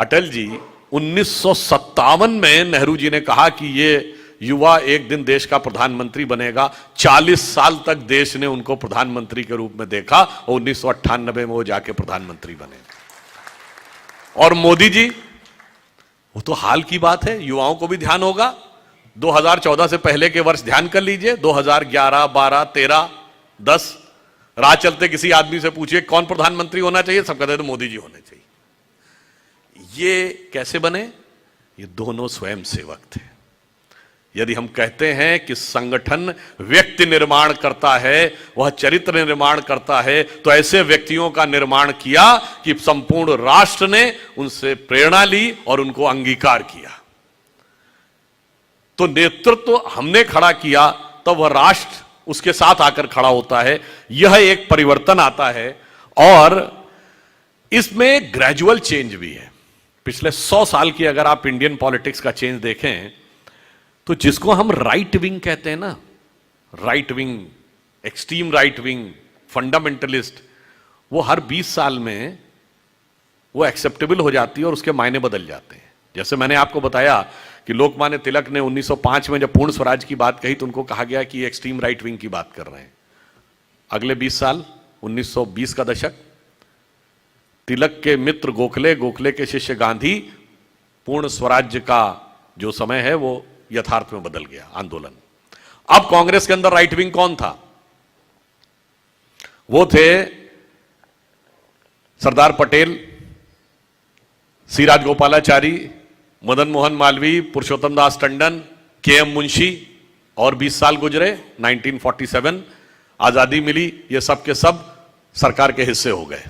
अटल जी 1957 में नेहरू जी ने कहा कि ये युवा एक दिन देश का प्रधानमंत्री बनेगा। 40 साल तक देश ने उनको प्रधानमंत्री के रूप में देखा और 1998 में वो जाके प्रधानमंत्री बने। और मोदी जी, वो तो हाल की बात है, युवाओं को भी ध्यान होगा। 2014 से पहले के वर्ष ध्यान कर लीजिए, 2011, 12, 13, 10, राह चलते किसी आदमी से पूछिए कौन प्रधानमंत्री होना चाहिए, सब कहते हैं तो मोदी जी होने चाहिए। ये कैसे बने? ये दोनों स्वयं सेवक थे। यदि हम कहते हैं कि संगठन व्यक्ति निर्माण करता है, वह चरित्र निर्माण करता है, तो ऐसे व्यक्तियों का निर्माण किया कि संपूर्ण राष्ट्र ने उनसे प्रेरणा ली और उनको अंगीकार किया। तो नेतृत्व हमने खड़ा किया तब वह राष्ट्र उसके साथ आकर खड़ा होता है। यह एक परिवर्तन आता है और इसमें ग्रेजुअल चेंज भी है। पिछले 100 साल की अगर आप इंडियन पॉलिटिक्स का चेंज देखें तो जिसको हम राइट विंग कहते हैं ना, right wing, extreme right wing, fundamentalist, वो हर 20 साल में वो एक्सेप्टेबल हो जाती है और उसके मायने बदल जाते हैं। जैसे मैंने आपको बताया कि लोकमान्य तिलक ने 1905 में जब पूर्ण स्वराज की बात कही तो उनको कहा गया कि एक्सट्रीम राइट विंग की बात कर रहे हैं। अगले 20 साल, 1920 का दशक, तिलक के मित्र गोखले, गोखले के शिष्य गांधी, पूर्ण स्वराज्य का जो समय है वो यथार्थ में बदल गया आंदोलन। अब कांग्रेस के अंदर राइट विंग कौन था? वो थे सरदार पटेल, सी राजगोपालाचारी, मदन मोहन मालवीय, पुरुषोत्तम दास टंडन, के.एम. मुंशी। और 20 साल गुजरे, 1947 आजादी मिली, ये सब के सब सरकार के हिस्से हो गए।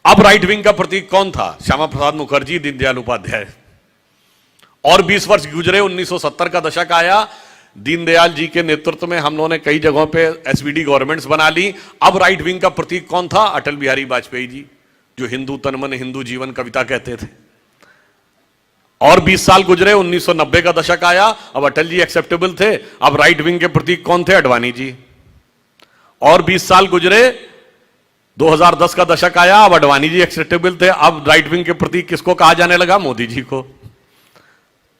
अब राइट विंग का प्रतीक कौन था? श्यामा प्रसाद मुखर्जी, दीनदयाल उपाध्याय। और 20 वर्ष गुजरे, 1970 का दशक आया, दीनदयाल जी के नेतृत्व में हम लोगों ने कई जगहों पे एसवीडी गवर्नमेंट्स बना ली। अब राइट विंग का प्रतीक कौन था? अटल बिहारी वाजपेयी जी, जो हिंदू तन मन हिंदू जीवन कविता कहते थे। और 20 साल गुजरे, 1990 का दशक आया, अब अटल जी एक्सेप्टेबल थे। अब राइट विंग के प्रतीक कौन थे? अडवाणी जी। और 20 साल गुजरे, 2010 का दशक आया, अब अडवाणी जी एक्सेप्टेबल थे। अब राइट विंग के प्रतीक किसको कहा जाने लगा? मोदी जी को।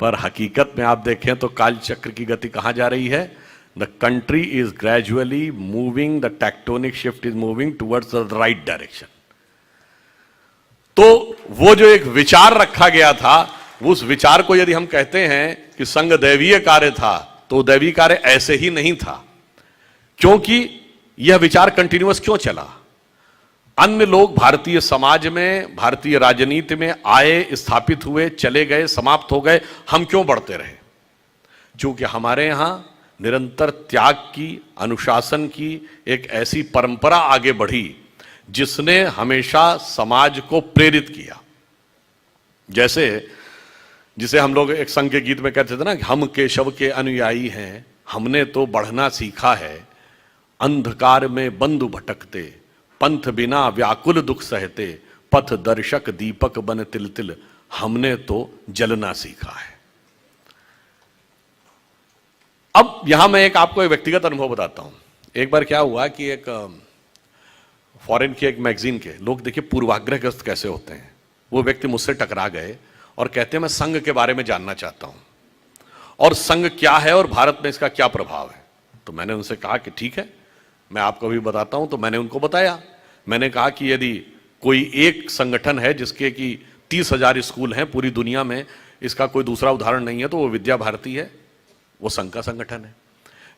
पर हकीकत में आप देखें तो कालचक्र की गति कहां जा रही है? The country is gradually moving, the tectonic shift is moving towards the right direction. तो वो जो एक विचार रखा गया था, उस विचार को यदि हम कहते हैं कि संघ दैवीय कार्य था, तो दैवीय कार्य ऐसे ही नहीं था। क्योंकि यह विचार कंटिन्यूअस क्यों चला? अन्य लोग भारतीय समाज में, भारतीय राजनीति में आए, स्थापित हुए, चले गए, समाप्त हो गए, हम क्यों बढ़ते रहे? क्योंकि हमारे यहां निरंतर त्याग की, अनुशासन की एक ऐसी परंपरा आगे बढ़ी जिसने हमेशा समाज को प्रेरित किया। जैसे जिसे हम लोग एक संघ के गीत में कहते थे ना, हम केशव के अनुयायी हैं, हमने तो बढ़ना सीखा है, अंधकार में बंधु भटकते, पंथ बिना व्याकुल दुख सहते, पथ दर्शक दीपक बन तिल तिल, हमने तो जलना सीखा है। अब यहां मैं आपको एक व्यक्तिगत अनुभव बताता हूं। एक बार क्या हुआ कि एक फॉरेन की एक मैगजीन के लोग, देखिए पूर्वाग्रहग्रस्त कैसे होते हैं, वो व्यक्ति मुझसे टकरा गए और कहते हैं मैं संघ के बारे में जानना चाहता हूं और संघ क्या है और भारत में इसका क्या प्रभाव है। तो मैंने उनसे कहा कि ठीक है, मैं आपको भी बताता हूं। तो मैंने उनको बताया, मैंने कहा कि यदि कोई एक संगठन है जिसके कि 30,000 स्कूल हैं पूरी दुनिया में, इसका कोई दूसरा उदाहरण नहीं है, तो वो विद्या भारती है, वो संघ का संगठन है।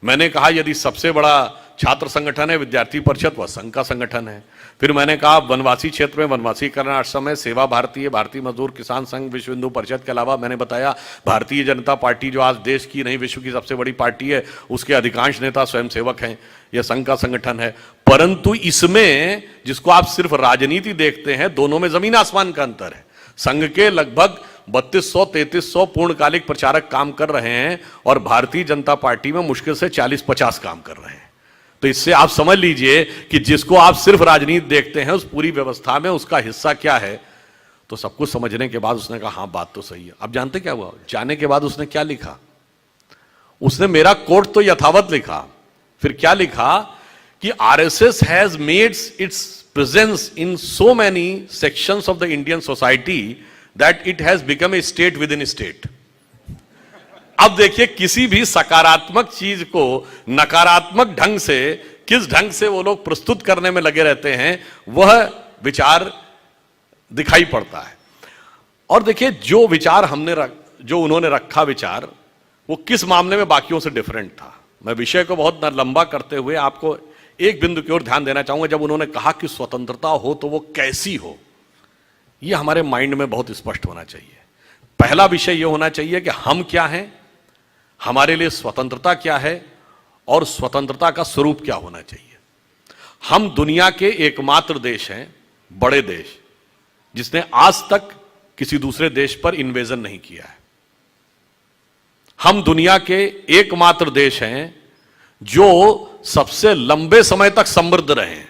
मैंने कहा यदि सबसे बड़ा छात्र संगठन है विद्यार्थी परिषद, वह संघ का संगठन है। फिर मैंने कहा वनवासी क्षेत्र में वनवासीकरण आश्रम है, सेवा भारती है, भारतीय मजदूर किसान संघ, विश्व हिंदू परिषद के अलावा मैंने बताया भारतीय जनता पार्टी जो आज देश की नहीं विश्व की सबसे बड़ी पार्टी है, उसके अधिकांश नेता स्वयंसेवक हैं, यह संघ का संगठन है। परंतु इसमें जिसको आप सिर्फ राजनीति देखते हैं, दोनों में जमीन आसमान का अंतर है। संघ के लगभग 3200-3300 पूर्णकालिक प्रचारक काम कर रहे हैं और भारतीय जनता पार्टी में मुश्किल से 40-50 काम कर रहे हैं। तो इससे आप समझ लीजिए कि जिसको आप सिर्फ राजनीति देखते हैं, उस पूरी व्यवस्था में उसका हिस्सा क्या है। तो सब कुछ समझने के बाद उसने कहा हाँ बात तो सही है। अब जानते क्या हुआ? जाने के बाद उसने क्या लिखा? उसने मेरा कोट तो यथावत लिखा, फिर क्या लिखा कि RSS has made it's presence in so many sections of the Indian society that it has become a state with in state. अब देखिए किसी भी सकारात्मक चीज को नकारात्मक ढंग से किस ढंग से वो लोग प्रस्तुत करने में लगे रहते हैं, वह विचार दिखाई पड़ता है। और देखिए जो विचार जो उन्होंने रखा विचार, वो किस मामले में बाकियों से डिफरेंट था। मैं विषय को बहुत लंबा करते हुए आपको एक बिंदु की ओर ध्यान देना चाहूंगा। जब उन्होंने कहा कि स्वतंत्रता हो तो वो कैसी हो, यह हमारे माइंड में बहुत स्पष्ट होना चाहिए। पहला विषय यह होना चाहिए कि हम क्या हैं, हमारे लिए स्वतंत्रता क्या है और स्वतंत्रता का स्वरूप क्या होना चाहिए। हम दुनिया के एकमात्र देश हैं, बड़े देश, जिसने आज तक किसी दूसरे देश पर इन्वेजन नहीं किया है। हम दुनिया के एकमात्र देश हैं जो सबसे लंबे समय तक समृद्ध रहे हैं।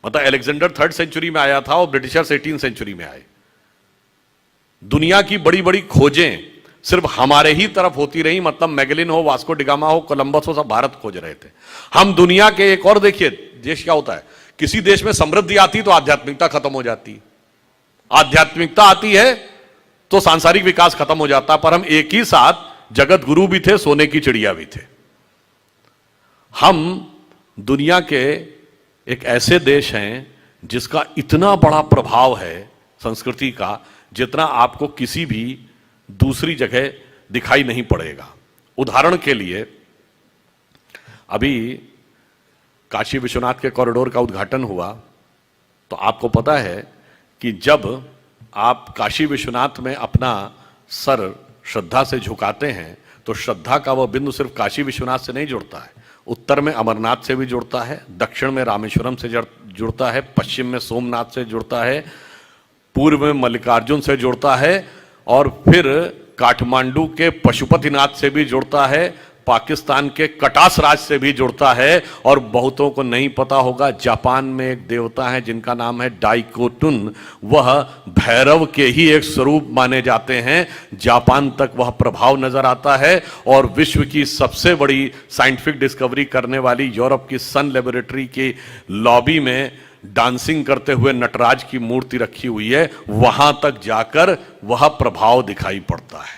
मतलब अलेक्जेंडर 3rd सेंचुरी में आया था और ब्रिटिशर्स 18th सेंचुरी में आए। दुनिया की बड़ी बड़ी खोजें सिर्फ हमारे ही तरफ होती रही। मतलब मैगलिन हो, वास्को डिगामा हो, कोलंबस हो, सब भारत खोज रहे थे। हम दुनिया के एक और देखिए देश क्या होता है, किसी देश में समृद्धि आती तो आध्यात्मिकता खत्म हो जाती, आध्यात्मिकता आती है तो सांसारिक विकास खत्म हो जाता। पर हम एक ही साथ जगत गुरु भी थे, सोने की चिड़िया भी थे। हम दुनिया के एक ऐसे देश हैं जिसका इतना बड़ा प्रभाव है संस्कृति का, जितना आपको किसी भी दूसरी जगह दिखाई नहीं पड़ेगा। उदाहरण के लिए अभी काशी विश्वनाथ के कॉरिडोर का उद्घाटन हुआ, तो आपको पता है कि जब आप काशी विश्वनाथ में अपना सर श्रद्धा से झुकाते हैं तो श्रद्धा का वह बिंदु सिर्फ काशी विश्वनाथ से नहीं जुड़ता है, उत्तर में अमरनाथ से भी जुड़ता है, दक्षिण में रामेश्वरम से जुड़ता है, पश्चिम में सोमनाथ से जुड़ता है, पूर्व में मल्लिकार्जुन से जुड़ता है, और फिर काठमांडू के पशुपतिनाथ से भी जुड़ता है, पाकिस्तान के कटास राज से भी जुड़ता है। और बहुतों को नहीं पता होगा, जापान में एक देवता है जिनका नाम है डाइकोटुन, वह भैरव के ही एक स्वरूप माने जाते हैं। जापान तक वह प्रभाव नजर आता है। और विश्व की सबसे बड़ी साइंटिफिक डिस्कवरी करने वाली यूरोप की सन लेबोरेटरी की लॉबी में डांसिंग करते हुए नटराज की मूर्ति रखी हुई है, वहां तक जाकर वह प्रभाव दिखाई पड़ता है।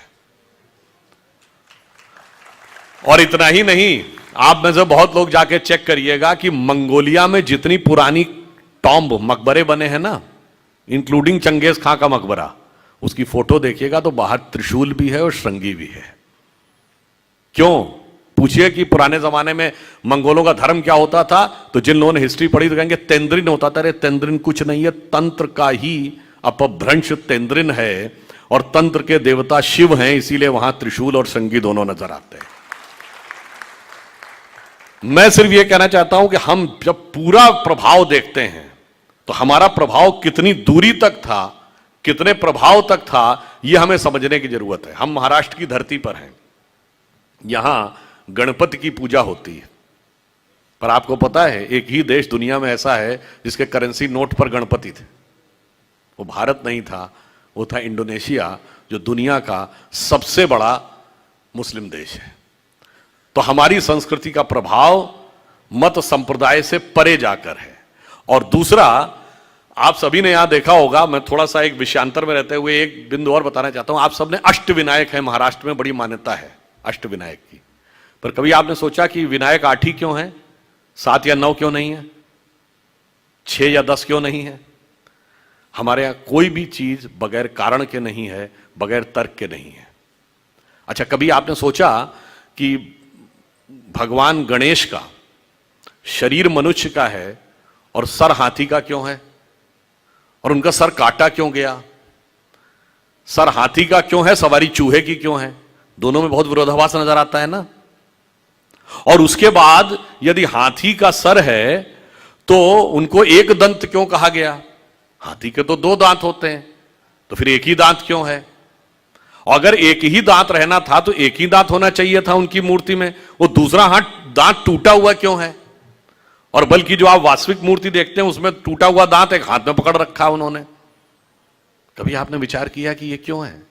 और इतना ही नहीं, आप में से बहुत लोग जाके चेक करिएगा कि मंगोलिया में जितनी पुरानी टॉम्ब मकबरे बने हैं ना, इंक्लूडिंग चंगेज खां का मकबरा, उसकी फोटो देखिएगा तो बाहर त्रिशूल भी है और श्रृंगी भी है। क्यों? पूछिए कि पुराने जमाने में मंगोलों का धर्म क्या होता था, तो जिन लोगों ने हिस्ट्री पढ़ी तो कहेंगे तेंद्रिन होता था। अरे तेंद्रिन कुछ नहीं है, तंत्र का ही अपभ्रंश तेंद्रिन है, और तंत्र के देवता शिव हैं, इसीलिए वहां त्रिशूल और श्रृंगी दोनों नजर आते हैं। मैं सिर्फ यह कहना चाहता हूं कि हम जब पूरा प्रभाव देखते हैं तो हमारा प्रभाव कितनी दूरी तक था, कितने प्रभाव तक था, यह हमें समझने की जरूरत है। हम महाराष्ट्र की धरती पर हैं, यहां गणपति की पूजा होती है, पर आपको पता है एक ही देश दुनिया में ऐसा है जिसके करेंसी नोट पर गणपति थे। वो भारत नहीं था, वो था इंडोनेशिया, जो दुनिया का सबसे बड़ा मुस्लिम देश है। तो हमारी संस्कृति का प्रभाव मत संप्रदाय से परे जाकर है। और दूसरा, आप सभी ने यहां देखा होगा, मैं थोड़ा सा एक विषयांतर में रहते हुए एक बिंदु और बताना चाहता हूं। आप सबने अष्टविनायक है, महाराष्ट्र में बड़ी मान्यता है अष्टविनायक की, पर कभी आपने सोचा कि विनायक 8 ही क्यों है, 7 या 9 क्यों नहीं है, 6 या 10 क्यों नहीं है? हमारे यहां कोई भी चीज बगैर कारण के नहीं है, बगैर तर्क के नहीं है। अच्छा, कभी आपने सोचा कि भगवान गणेश का शरीर मनुष्य का है और सर हाथी का क्यों है, और उनका सर काटा क्यों गया? सर हाथी का क्यों है, सवारी चूहे की क्यों है? दोनों में बहुत विरोधाभास नजर आता है ना। और उसके बाद यदि हाथी का सर है तो उनको एक दंत क्यों कहा गया? हाथी के तो 2 दांत होते हैं, तो फिर एक ही दांत क्यों है? और अगर एक ही दांत रहना था तो एक ही दांत होना चाहिए था उनकी मूर्ति में, वो दूसरा दांत टूटा हुआ क्यों है? और बल्कि जो आप वास्तविक मूर्ति देखते हैं उसमें टूटा हुआ दांत एक हाथ में पकड़ रखा उन्होंने। कभी आपने विचार किया कि ये क्यों है?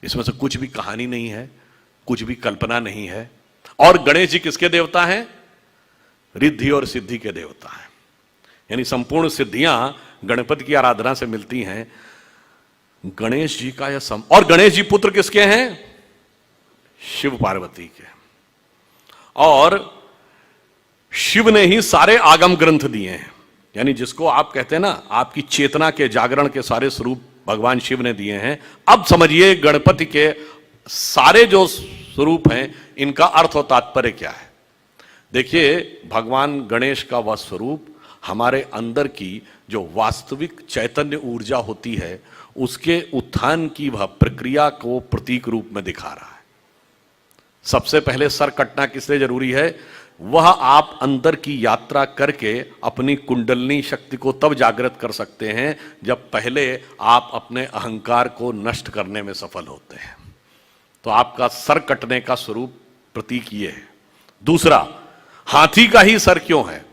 इसमें से कुछ भी कहानी नहीं है, कुछ भी कल्पना नहीं है। और गणेश जी किसके देवता हैं? रिद्धि और सिद्धि के देवता हैं, यानी संपूर्ण सिद्धियां गणपति की आराधना से मिलती हैं। गणेश जी का यह और गणेश जी पुत्र किसके हैं? शिव पार्वती के। और शिव ने ही सारे आगम ग्रंथ दिए हैं, यानी जिसको आप कहते हैं ना, आपकी चेतना के जागरण के सारे स्वरूप भगवान शिव ने दिए हैं। अब समझिए गणपति के सारे जो स्वरूप हैं इनका अर्थ और तात्पर्य क्या है। देखिए, भगवान गणेश का वह स्वरूप हमारे अंदर की जो वास्तविक चैतन्य ऊर्जा होती है उसके उत्थान की वह प्रक्रिया को प्रतीक रूप में दिखा रहा है। सबसे पहले सर कटना किस लिए जरूरी है? वह आप अंदर की यात्रा करके अपनी कुंडलनी शक्ति को तब जागृत कर सकते हैं जब पहले आप अपने अहंकार को नष्ट करने में सफल होते हैं। तो आपका सर कटने का स्वरूप प्रतीक ये है। दूसरा, हाथी का ही सर क्यों है?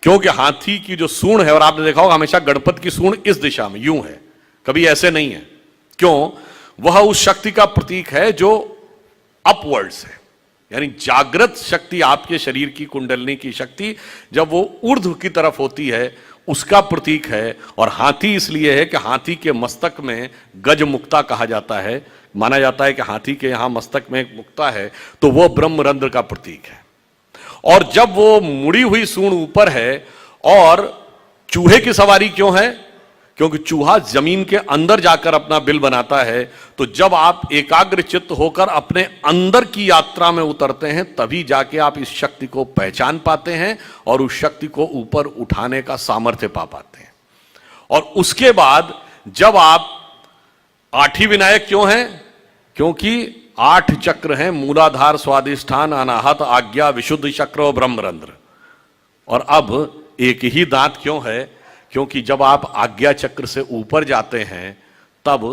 क्योंकि हाथी की जो सूंड है, और आपने देखा होगा हमेशा गणपति की सूंड इस दिशा में यूं है, कभी ऐसे नहीं है। क्यों? वह उस शक्ति का प्रतीक है जो अपवर्ड्स है, यानी जागृत शक्ति, आपके शरीर की कुंडलनी की शक्ति जब वो ऊर्ध्व की तरफ होती है उसका प्रतीक है। और हाथी इसलिए है कि हाथी के मस्तक में गज मुक्ता कहा जाता है। माना जाता है कि हाथी के यहां मस्तक में एक मुक्ता है, तो वो ब्रह्मरंध्र का प्रतीक है। और जब वो मुड़ी हुई सूंड ऊपर है, और चूहे की सवारी क्यों है? क्योंकि चूहा जमीन के अंदर जाकर अपना बिल बनाता है। तो जब आप एकाग्र चित्त होकर अपने अंदर की यात्रा में उतरते हैं तभी जाके आप इस शक्ति को पहचान पाते हैं और उस शक्ति को ऊपर उठाने का सामर्थ्य पा पाते हैं। और उसके बाद जब आप आठी विनायक क्यों हैं? क्योंकि 8 चक्र हैं, मूलाधार, स्वादिष्ठान, अनाहत, आज्ञा, विशुद्ध चक्र और ब्रह्मरंध्र। और अब एक ही दांत क्यों है? क्योंकि जब आप आज्ञा चक्र से ऊपर जाते हैं तब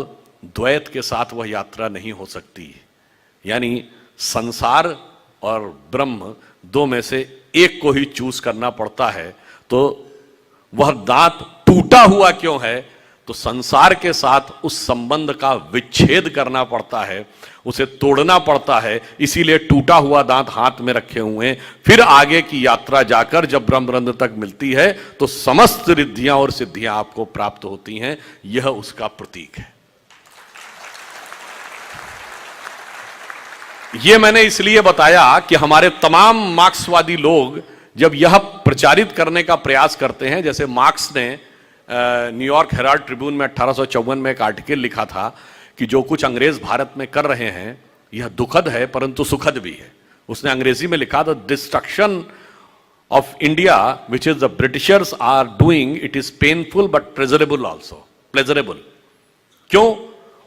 द्वैत के साथ वह यात्रा नहीं हो सकती, यानी संसार और ब्रह्म दो में से एक को ही चूज करना पड़ता है। तो वह दांत टूटा हुआ क्यों है? तो संसार के साथ उस संबंध का विच्छेद करना पड़ता है, उसे तोड़ना पड़ता है। इसीलिए टूटा हुआ दांत हाथ में रखे हुए हैं। फिर आगे की यात्रा जाकर जब ब्रह्मरंध्र तक मिलती है तो समस्त रिद्धियां और सिद्धियां आपको प्राप्त होती हैं। यह उसका प्रतीक है। यह मैंने इसलिए बताया कि हमारे तमाम मार्क्सवादी लोग जब यह प्रचारित करने का प्रयास करते हैं, जैसे मार्क्स ने न्यूयॉर्क हेराल्ड ट्रिब्यून में 1854 में एक आर्टिकल लिखा था कि जो कुछ अंग्रेज भारत में कर रहे हैं यह दुखद है परंतु सुखद भी है। उसने अंग्रेजी में लिखा, the destruction of India which is the Britishers are doing, it is painful but pleasurable also. Pleasurable क्यों?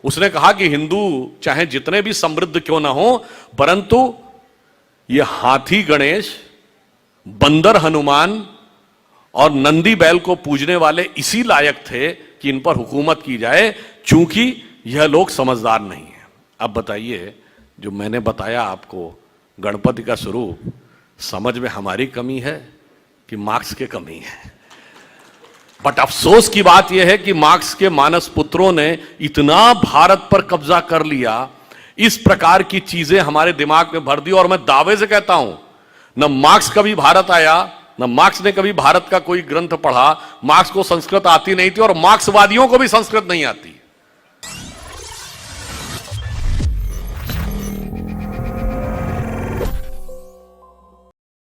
उसने कहा कि हिंदू चाहे जितने भी समृद्ध क्यों ना हो, परंतु यह हाथी गणेश, बंदर हनुमान और नंदी बैल को पूजने वाले इसी लायक थे कि इन पर हुकूमत की जाए, चूंकि यह लोग समझदार नहीं है। अब बताइए, जो मैंने बताया आपको गणपति का स्वरूप, समझ में हमारी कमी है कि मार्क्स की कमी है? बट अफसोस की बात यह है कि मार्क्स के मानस पुत्रों ने इतना भारत पर कब्जा कर लिया, इस प्रकार की चीजें हमारे दिमाग में भर दी। और मैं दावे से कहता हूं, न मार्क्स कभी भारत आया, न मार्क्स ने कभी भारत का कोई ग्रंथ पढ़ा। मार्क्स को संस्कृत आती नहीं थी और मार्क्सवादियों को भी संस्कृत नहीं आती।